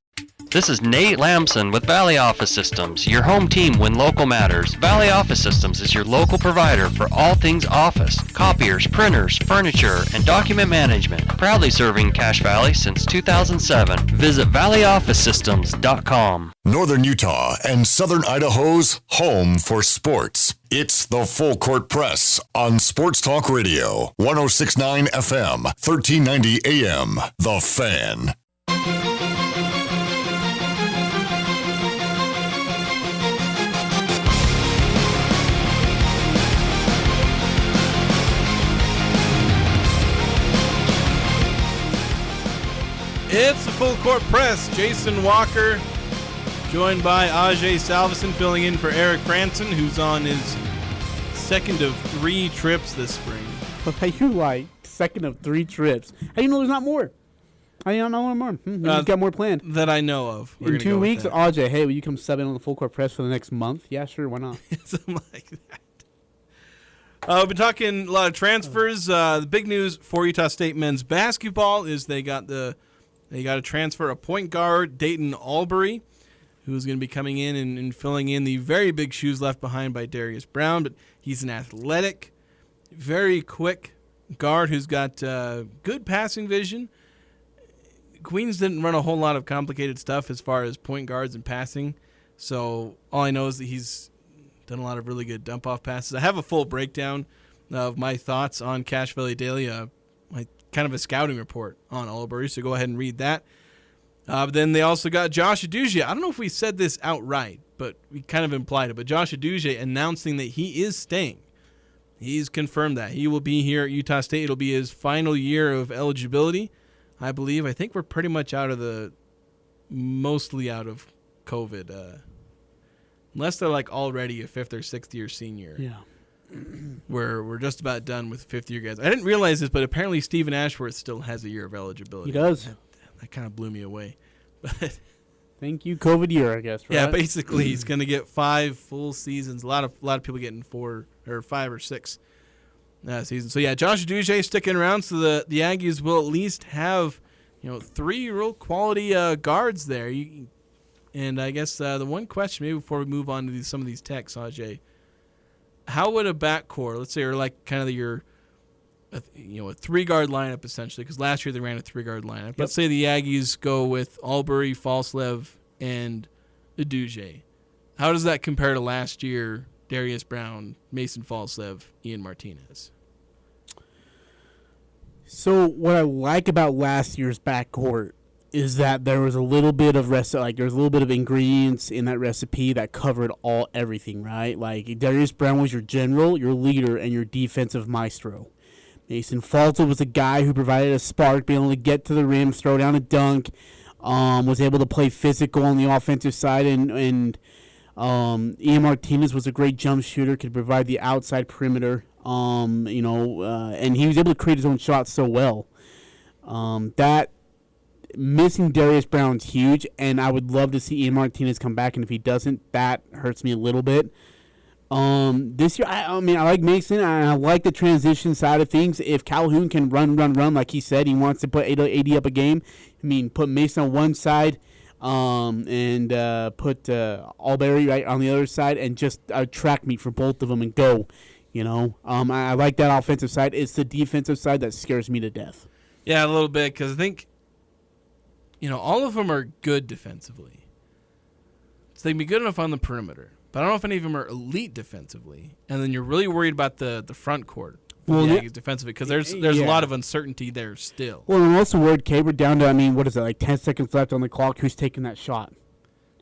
This is Nate Lamson with Valley Office Systems, your home team when local matters. Valley Office Systems is your local provider for all things office, copiers, printers, furniture, and document management. Proudly serving Cache Valley since 2007. Visit valleyofficesystems.com. Northern Utah and Southern Idaho's home for sports. It's the Full Court Press on Sports Talk Radio, 106.9 FM, 1390 AM. The Fan. It's the Full Court Press. Jason Walker, joined by Ajay Salvesen, filling in for Eric Franson, who's on his second of 3 trips this spring. But you're like, second of 3 trips. How do you know there's not more? How do you not know more? He's got more planned. That I know of. In 2 weeks, Ajay, hey, will you come sub in on the Full Court Press for the next month? Yeah, sure, why not? Something like that. We've been talking a lot of transfers. The big news for Utah State men's basketball is they got a transfer, a point guard, Deyton Albury, who's going to be coming in and filling in the very big shoes left behind by Darius Brown. But he's an athletic, very quick guard who's got good passing vision. Queens didn't run a whole lot of complicated stuff as far as point guards and passing. So all I know is that he's done a lot of really good dump-off passes. I have a full breakdown of my thoughts on Cache Valley Daily, kind of a scouting report on Albury, so go ahead and read that. But then they also got Josh Uduje. I don't know if we said this outright, but we kind of implied it. But Josh Uduje announcing that he is staying. He's confirmed that. He will be here at Utah State. It'll be his final year of eligibility, I believe. I think we're pretty much mostly out of COVID. Unless they're like already a 5th or 6th year senior. Yeah. We're just about done with 5th-year guys. I didn't realize this, but apparently Stephen Ashworth still has a year of eligibility. He does. That kind of blew me away. But thank you, COVID year, I guess. Right? Yeah, basically he's going to get 5 full seasons. A lot of people getting 4 or 5 or 6 seasons. So yeah, Josh Uduje sticking around, so the Aggies will at least have 3 real quality guards there. And I guess the one question maybe before we move on to some of these texts, Ajay. How would a backcourt, let's say, or like kind of a 3-guard lineup essentially, because last year they ran a 3-guard lineup. Yep. Let's say the Aggies go with Albury, Falslev, and Uduje. How does that compare to last year? Darius Brown, Mason Falslev, Ian Martinez. So what I like about last year's backcourt is that there was a little bit of there's a little bit of ingredients in that recipe that covered everything, right? Like Darius Brown was your general, your leader, and your defensive maestro. Mason Falta was a guy who provided a spark, being able to get to the rim, throw down a dunk. was able to play physical on the offensive side, and Ian Martinez was a great jump shooter, could provide the outside perimeter, and he was able to create his own shots so well. That missing Darius Brown's huge, and I would love to see Ian Martinez come back, and if he doesn't, that hurts me a little bit. This year, I like Mason, and I like the transition side of things. If Calhoun can run like he said, he wants to put 80 up a game. Put Mason on one side, and put Albury right on the other side, and just track meet for both of them and go. I like that offensive side. It's the defensive side that scares me to death. Yeah, a little bit, because I think, all of them are good defensively. So they can be good enough on the perimeter. But I don't know if any of them are elite defensively. And then you're really worried about the front court for the Aggies defensively, because there's a lot of uncertainty there still. Well, I'm also worried, Kay, we're down to, what is it, like 10 seconds left on the clock. Who's taking that shot?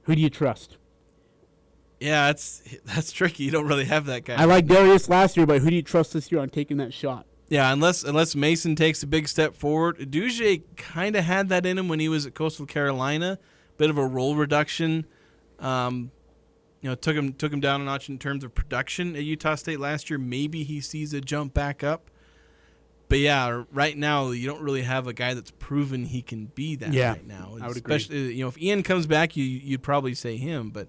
Who do you trust? Yeah, that's tricky. You don't really have that guy. I like Darius last year, but who do you trust this year on taking that shot? Yeah, unless Mason takes a big step forward. Uduje kind of had that in him when he was at Coastal Carolina. Bit of a role reduction. Took him down a notch in terms of production at Utah State last year. Maybe he sees a jump back up. But yeah, right now you don't really have a guy that's proven he can be that right now. I would agree. If Ian comes back, you'd probably say him, but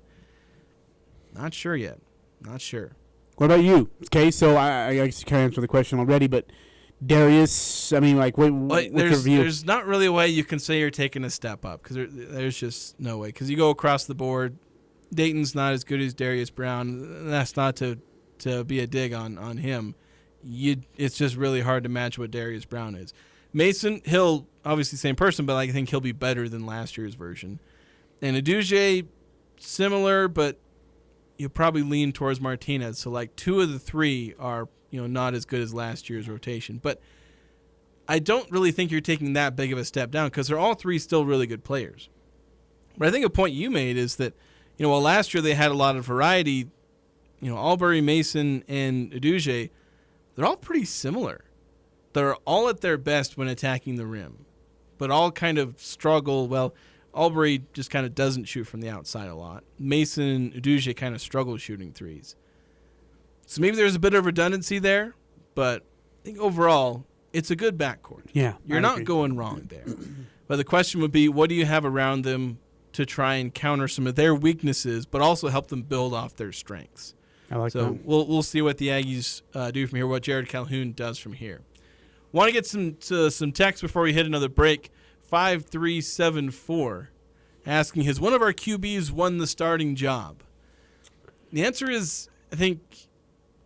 not sure yet. Not sure. What about you? Okay, so I guess you kind of answered the question already, but Darius, what's your view? There's not really a way you can say you're taking a step up, because there's just no way. Because you go across the board, Deyton's not as good as Darius Brown. That's not to be a dig on him. It's just really hard to match what Darius Brown is. Mason, he'll obviously same person, but I think he'll be better than last year's version. And Uduje, similar, but you'll probably lean towards Martinez. So like two of the three are not as good as last year's rotation. But I don't really think you're taking that big of a step down, because they're all three still really good players. But I think a point you made is that while last year they had a lot of variety, Albury, Mason, and Uduje, they're all pretty similar. They're all at their best when attacking the rim, but all kind of struggle. Well, Albury just kind of doesn't shoot from the outside a lot. Mason and Uduje kind of struggle shooting threes. So maybe there's a bit of redundancy there, but I think overall it's a good backcourt. Yeah, you're not going wrong there. But the question would be, what do you have around them to try and counter some of their weaknesses, but also help them build off their strengths? I like that. So we'll see what the Aggies do from here, what Jared Calhoun does from here. Want to get some text before we hit another break. 5374 asking, has one of our QBs won the starting job? The answer is, I think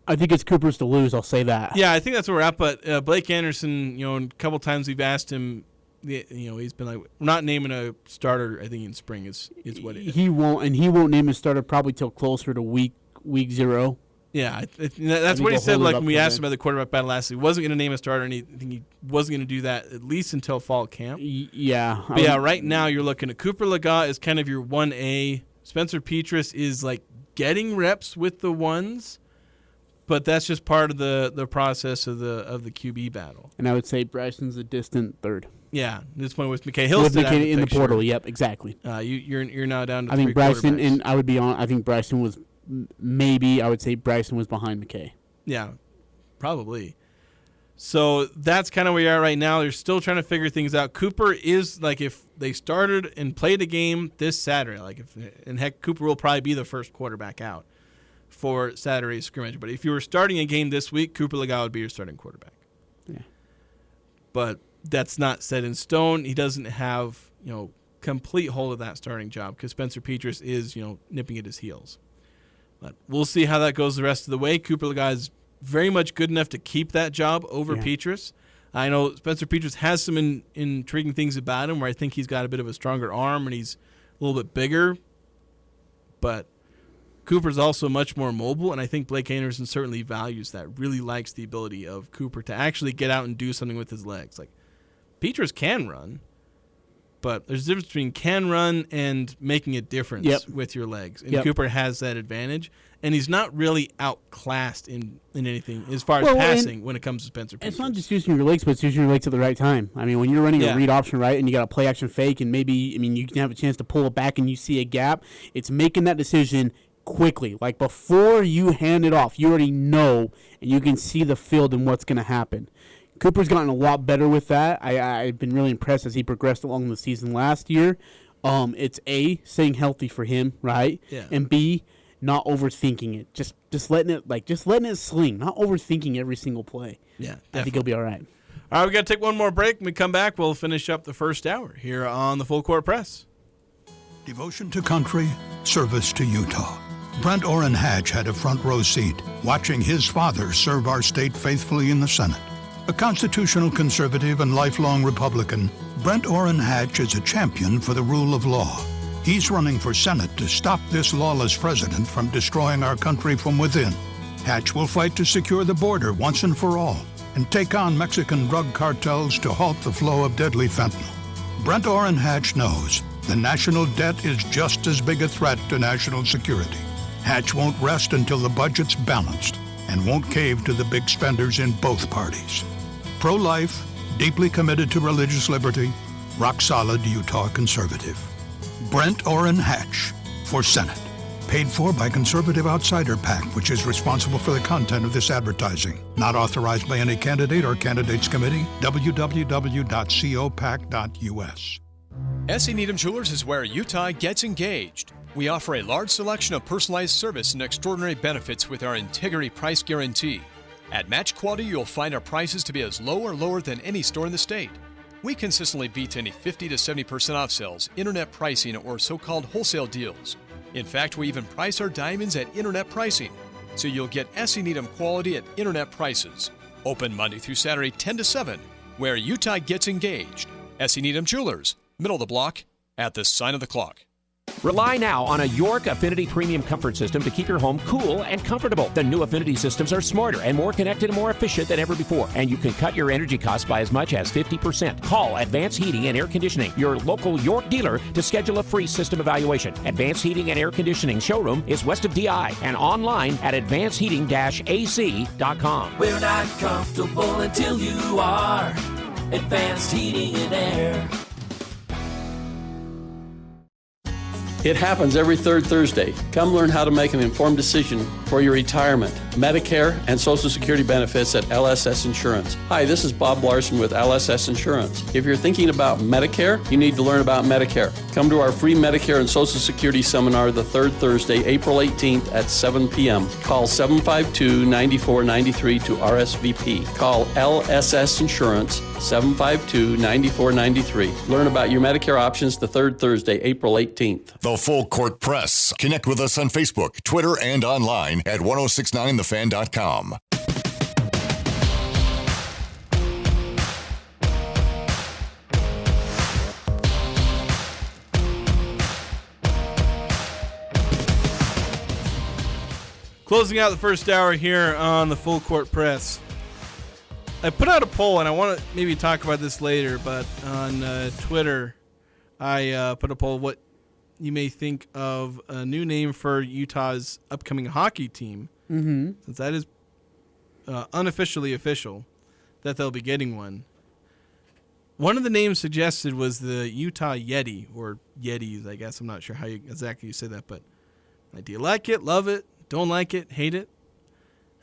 it's Cooper's to lose. I'll say that. Yeah, I think that's where we're at. But Blake Anderson, a couple times we've asked him, he's been like, we're not naming a starter. I think in spring is what it is. He won't name his starter probably till closer to week 0. Yeah, that's what he said. Like when we asked him about the quarterback battle last week, he wasn't going to name a starter, and he wasn't going to do that at least until fall camp. Yeah. But yeah, right now you're looking at Cooper Lega is kind of your 1A. Spencer Petras is like getting reps with the ones, but that's just part of the process of the QB battle. And I would say Bryson's a distant third. Yeah, at this point with McCae Hillstead in the portal. Yep, exactly. You're now down to I think Bryson, and I would be on. I think Bryson was I would say Bryson was behind McCae. Yeah, probably. So that's kind of where we are right now. They're still trying to figure things out. Cooper is like, if they started and played a game this Saturday, and heck, Cooper will probably be the first quarterback out for Saturday's scrimmage. But if you were starting a game this week, Cooper Lega would be your starting quarterback. Yeah. But that's not set in stone. He doesn't have complete hold of that starting job, because Spencer Petras is nipping at his heels. But we'll see how that goes the rest of the way. Cooper Lega is very much good enough to keep that job over Petras. I know Spencer Petras has some intriguing things about him, where I think he's got a bit of a stronger arm and he's a little bit bigger. But Cooper's also much more mobile, and I think Blake Anderson certainly values that, really likes the ability of Cooper to actually get out and do something with his legs. Like, Petras can run, but there's a difference between can run and making a difference with your legs. And Cooper has that advantage, and he's not really outclassed in anything as far as passing when it comes to Spencer Peters. It's not just using your legs, but it's using your legs at the right time. I mean, when you're running a read option, right, and you got a play action fake, and maybe, you can have a chance to pull it back and you see a gap, it's making that decision quickly. Like, before you hand it off, you already know, and you can see the field and what's going to happen. Cooper's gotten a lot better with that. I've been really impressed as he progressed along the season last year. It's A, staying healthy for him, right? Yeah. And B, not overthinking it. Just letting it sling, not overthinking every single play. Yeah, I think he'll be all right. All right, we got to take one more break. When we come back, we'll finish up the first hour here on the Full Court Press. Devotion to country, service to Utah. Brent Orrin Hatch had a front row seat, watching his father serve our state faithfully in the Senate. A constitutional conservative and lifelong Republican, Brent Orrin Hatch is a champion for the rule of law. He's running for Senate to stop this lawless president from destroying our country from within. Hatch will fight to secure the border once and for all and take on Mexican drug cartels to halt the flow of deadly fentanyl. Brent Orrin Hatch knows the national debt is just as big a threat to national security. Hatch won't rest until the budget's balanced and won't cave to the big spenders in both parties. Pro-life, deeply committed to religious liberty, rock-solid Utah conservative. Brent Orrin Hatch for Senate. Paid for by Conservative Outsider PAC, which is responsible for the content of this advertising. Not authorized by any candidate or candidates committee. www.copac.us. S.E. Needham Jewelers is where Utah gets engaged. We offer a large selection of personalized service and extraordinary benefits with our integrity price guarantee. At Match Quality, you'll find our prices to be as low or lower than any store in the state. We consistently beat any 50 to 70% off sales, internet pricing, or so-called wholesale deals. In fact, we even price our diamonds at internet pricing, so you'll get S.E. Needham quality at internet prices. Open Monday through Saturday, 10 to 7, where Utah gets engaged. S.E. Needham Jewelers, middle of the block, at the sign of the clock. Rely now on a York Affinity Premium Comfort System to keep your home cool and comfortable. The new Affinity systems are smarter and more connected and more efficient than ever before, and you can cut your energy costs by as much as 50%. Call Advanced Heating and Air Conditioning, your local York dealer, to schedule a free system evaluation. Advanced Heating and Air Conditioning showroom is west of DI and online at advancedheating-ac.com. We're not comfortable until you are. Advanced Heating and Air. It happens every third Thursday. Come learn how to make an informed decision for your retirement, Medicare, and Social Security benefits at LSS Insurance. Hi, this is Bob Larson with LSS Insurance. If you're thinking about Medicare, you need to learn about Medicare. Come to our free Medicare and Social Security seminar the third Thursday, April 18th at 7 p.m. Call 752-9493 to RSVP. Call LSS Insurance, 752-9493. Learn about your Medicare options the third Thursday, April 18th. The Full Court Press. Connect with us on Facebook, Twitter, and online at 1069thefan.com. Closing out the first hour here on the Full Court Press. I put out a poll, and I want to maybe talk about this later, but on Twitter, I put a poll what you may think of a new name for Utah's upcoming hockey team, since that is unofficially official, that they'll be getting one. One of the names suggested was the Utah Yeti, or Yetis, I guess. I'm not sure how exactly you say that, but do you like it, love it, don't like it, hate it?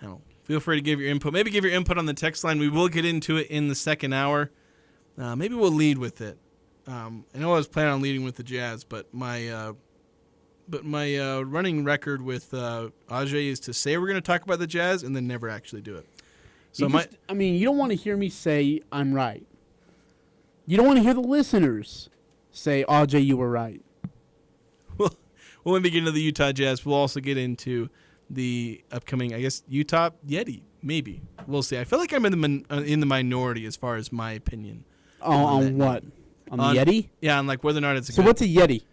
I don't know. Feel free to give your input. Maybe give your input on the text line. We will get into it in the second hour. Maybe we'll lead with it. I know I was planning on leading with the Jazz, but my running record with Ajay is to say we're going to talk about the Jazz and then never actually do it. So you don't want to hear me say I'm right. You don't want to hear the listeners say, Ajay, you were right. Well, when we get into the Utah Jazz, we'll also get into the upcoming, I guess, Utah Yeti. Maybe. We'll see. I feel like I'm in the minority as far as my opinion. On what? On the Yeti? Yeah, on like whether or not it's So what's a Yeti?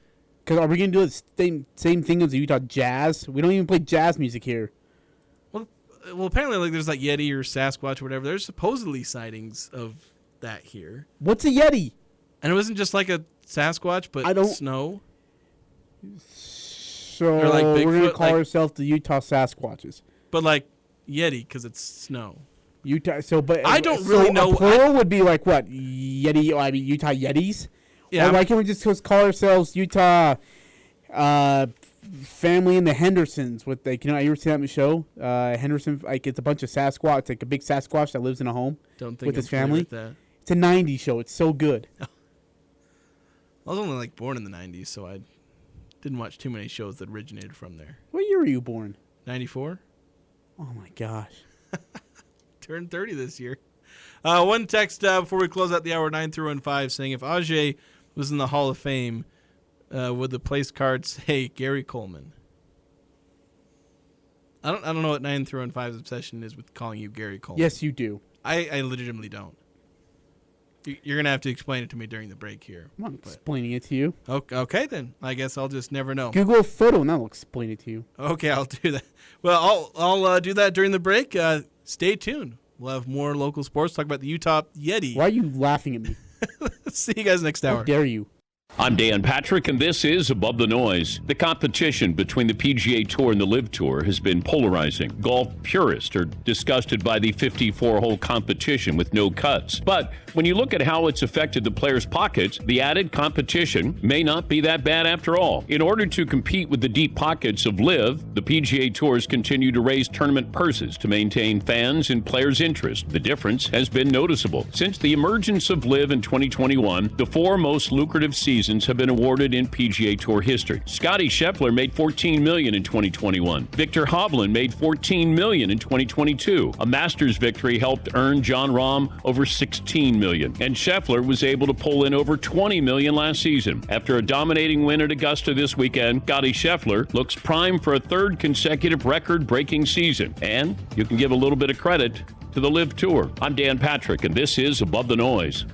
Because are we going to do the same thing as the Utah Jazz? We don't even play jazz music here. Well, apparently there's like Yeti or Sasquatch or whatever. There's supposedly sightings of that here. What's a Yeti? And it wasn't just like a Sasquatch, but snow. So Or like we're going to Bigfoot, call like- ourselves the Utah Sasquatches. But like Yeti, because it's snow. Utah. So, but I don't really know. A plural would be like what? Yeti. I mean, Utah Yetis. Yeah. Or why can't we just call ourselves Utah Family and the Hendersons? With like, you ever see that in the show? Henderson, like it's a bunch of Sasquatch. It's like a big Sasquatch that lives in a home Don't think with I'm his family. familiar with that. It's a '90s show. It's so good. I was only like born in the 90s, so I didn't watch too many shows that originated from there. What year were you born? 94. Oh my gosh. Turned 30 this year. One text before we close out the hour 9 through 5 saying if Ajay was in the Hall of Fame, would the place card say Gary Coleman? I don't know what 9 through 5's obsession is with calling you Gary Coleman. Yes, you do. I legitimately don't. You're going to have to explain it to me during the break here. I'm not explaining it to you. Okay, then. I guess I'll just never know. Google a photo and I'll explain it to you. Okay, I'll do that. Well, I'll do that during the break. Stay tuned. We'll have more local sports. Talk about the Utah Yeti. Why are you laughing at me? See you guys next hour. How dare you? I'm Dan Patrick, and this is Above the Noise. The competition between the PGA Tour and the LIV Tour has been polarizing. Golf purists are disgusted by the 54-hole competition with no cuts. But when you look at how it's affected the players' pockets, the added competition may not be that bad after all. In order to compete with the deep pockets of LIV, the PGA Tours continue to raise tournament purses to maintain fans and players' interest. The difference has been noticeable. Since the emergence of LIV in 2021, the 4 most lucrative seasons have been awarded in PGA Tour history. Scottie Scheffler made $14 million in 2021. Victor Hovland made $14 million in 2022. A Masters victory helped earn Jon Rahm over $16 million. And Scheffler was able to pull in over $20 million last season. After a dominating win at Augusta this weekend, Scottie Scheffler looks primed for a 3rd consecutive record-breaking season. And you can give a little bit of credit to the LIV Tour. I'm Dan Patrick, and this is Above the Noise.